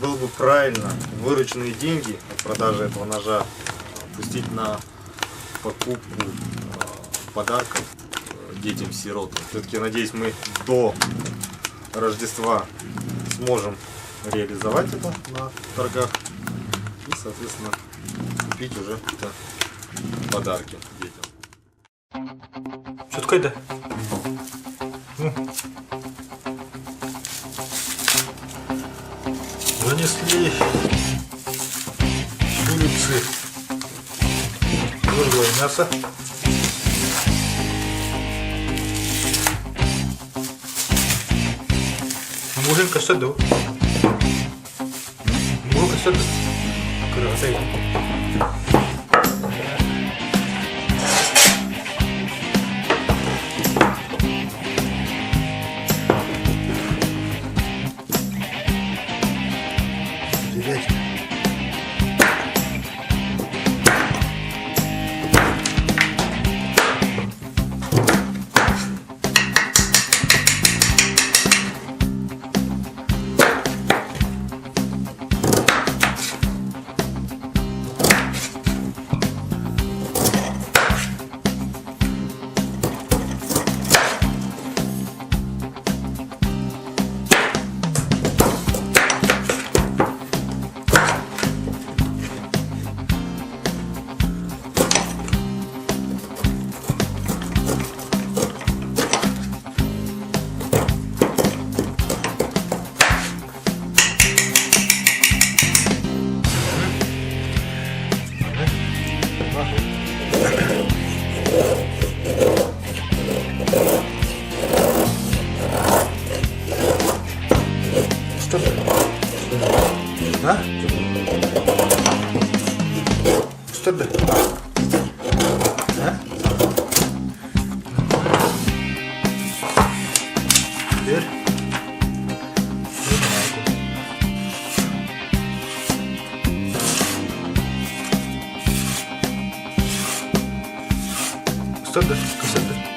было бы правильно вырученные деньги от продажи этого ножа пустить на покупку подарков детям-сиротам. Все-таки, надеюсь, мы до Рождества сможем реализовать это на торгах и, соответственно, купить уже какие-то подарки детям. Что такое-то? Занесли курицы, твердое мясо. Можем касаду. Можем касаду. Красиво. Что ты? А? Что ты? А? Теперь что ты? Что ты?